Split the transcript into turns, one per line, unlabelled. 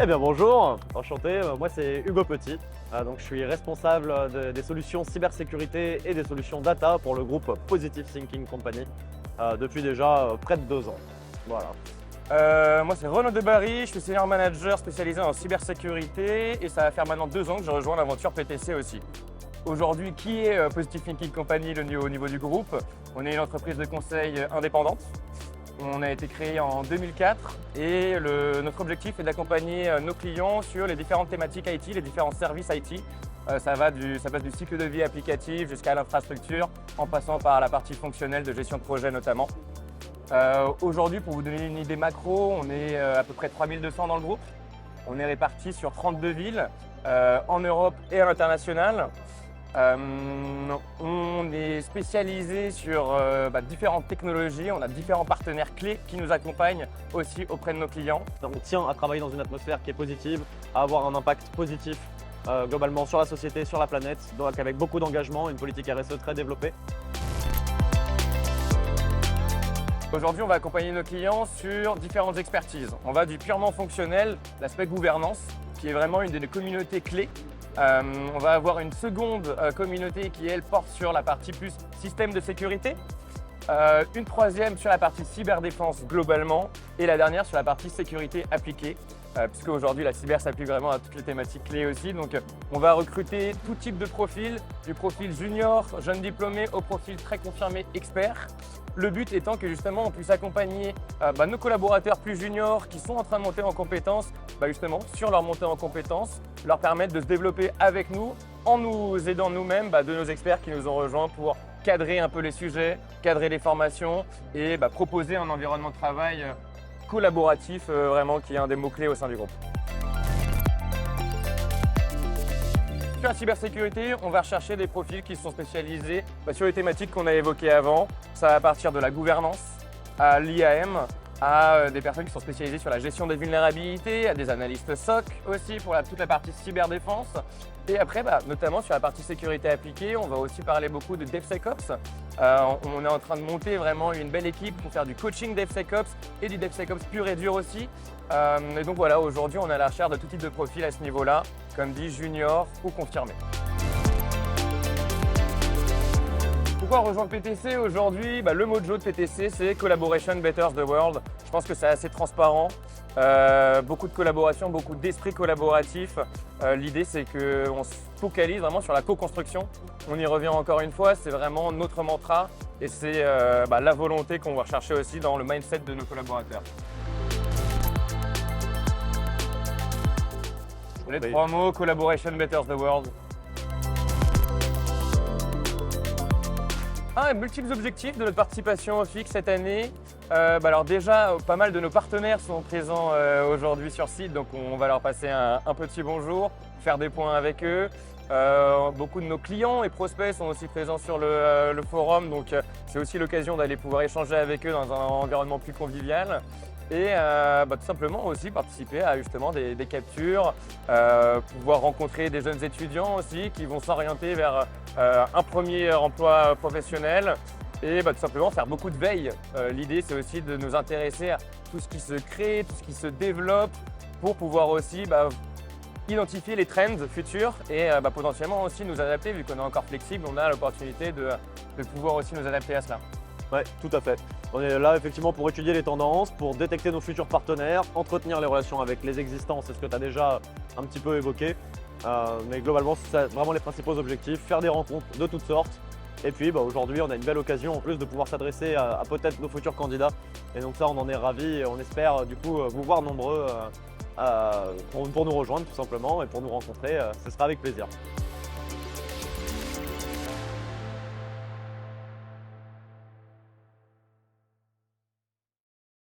Eh bien bonjour, enchanté, moi c'est Hugo Petit, donc je suis responsable des solutions cybersécurité et des solutions data pour le groupe Positive Thinking Company depuis déjà près de 2 ans. Voilà.
Moi c'est Renaud Debarry, je suis senior manager spécialisé en cybersécurité et ça va faire maintenant 2 ans que je rejoins l'aventure PTC aussi. Aujourd'hui, qui est Positive Thinking Company au niveau du groupe? On est une entreprise de conseil indépendante. On a été créé en 2004 et notre objectif est d'accompagner nos clients sur les différentes thématiques IT, les différents services IT. Ça passe du cycle de vie applicatif jusqu'à l'infrastructure, en passant par la partie fonctionnelle de gestion de projet notamment. Aujourd'hui, pour vous donner une idée macro, on est à peu près 3200 dans le groupe. On est répartis sur 32 villes en Europe et à l'international. On est spécialisé sur différentes technologies, on a différents partenaires clés qui nous accompagnent aussi auprès de nos clients.
On tient à travailler dans une atmosphère qui est positive, à avoir un impact positif globalement sur la société, sur la planète, donc avec beaucoup d'engagement, une politique RSE très développée.
Aujourd'hui, on va accompagner nos clients sur différentes expertises. On va du purement fonctionnel, l'aspect gouvernance, qui est vraiment une des communautés clés. On va avoir une seconde communauté qui, elle, porte sur la partie plus système de sécurité. Une troisième sur la partie cyberdéfense globalement. Et la dernière sur la partie sécurité appliquée. Puisque aujourd'hui, la cyber s'applique vraiment à toutes les thématiques clés aussi. Donc, on va recruter tout type de profil, du profil junior, jeune diplômé, au profil très confirmé expert. Le but étant que justement on puisse accompagner nos collaborateurs plus juniors qui sont en train de monter en compétences, justement sur leur montée en compétences, leur permettre de se développer avec nous en nous aidant nous-mêmes de nos experts qui nous ont rejoints pour cadrer un peu les sujets, cadrer les formations et proposer un environnement de travail collaboratif vraiment qui est un des mots-clés au sein du groupe. Sur la cybersécurité, on va rechercher des profils qui sont spécialisés sur les thématiques qu'on a évoquées avant. Ça va partir de la gouvernance à l'IAM, à des personnes qui sont spécialisées sur la gestion des vulnérabilités, à des analystes SOC aussi pour toute la partie cyberdéfense. Et après, notamment sur la partie sécurité appliquée, on va aussi parler beaucoup de DevSecOps. On est en train de monter vraiment une belle équipe pour faire du coaching DevSecOps et du DevSecOps pur et dur aussi. Et donc voilà, aujourd'hui, on est à la recherche de tout type de profil à ce niveau-là, comme dit junior ou confirmé. Pourquoi rejoindre PTC aujourd'hui? Le mojo de PTC, c'est Collaboration Betters the World. Je pense que c'est assez transparent. Beaucoup de collaboration, beaucoup d'esprit collaboratif. L'idée, c'est qu'on se focalise vraiment sur la co-construction. On y revient encore une fois, c'est vraiment notre mantra et c'est la volonté qu'on va rechercher aussi dans le mindset de nos collaborateurs. Les 3 mots, Collaboration Betters the World. Multiples objectifs de notre participation au FIC cette année. Alors déjà, pas mal de nos partenaires sont présents aujourd'hui sur site, donc on va leur passer un petit bonjour, faire des points avec eux. Beaucoup de nos clients et prospects sont aussi présents sur le forum, donc c'est aussi l'occasion d'aller pouvoir échanger avec eux dans un environnement plus convivial. Et tout simplement aussi participer à justement des captures, pouvoir rencontrer des jeunes étudiants aussi qui vont s'orienter vers un premier emploi professionnel et tout simplement faire beaucoup de veille. L'idée, c'est aussi de nous intéresser à tout ce qui se crée, tout ce qui se développe pour pouvoir aussi identifier les trends futurs et potentiellement aussi nous adapter. Vu qu'on est encore flexible, on a l'opportunité de pouvoir aussi nous adapter à cela.
Ouais, tout à fait. On est là effectivement pour étudier les tendances, pour détecter nos futurs partenaires, entretenir les relations avec les existants, c'est ce que tu as déjà un petit peu évoqué. Mais globalement, c'est vraiment les principaux objectifs, faire des rencontres de toutes sortes. Et puis aujourd'hui, on a une belle occasion en plus de pouvoir s'adresser à peut-être nos futurs candidats. Et donc ça, on en est ravis et on espère du coup vous voir nombreux pour nous rejoindre tout simplement et pour nous rencontrer. Ce sera avec plaisir.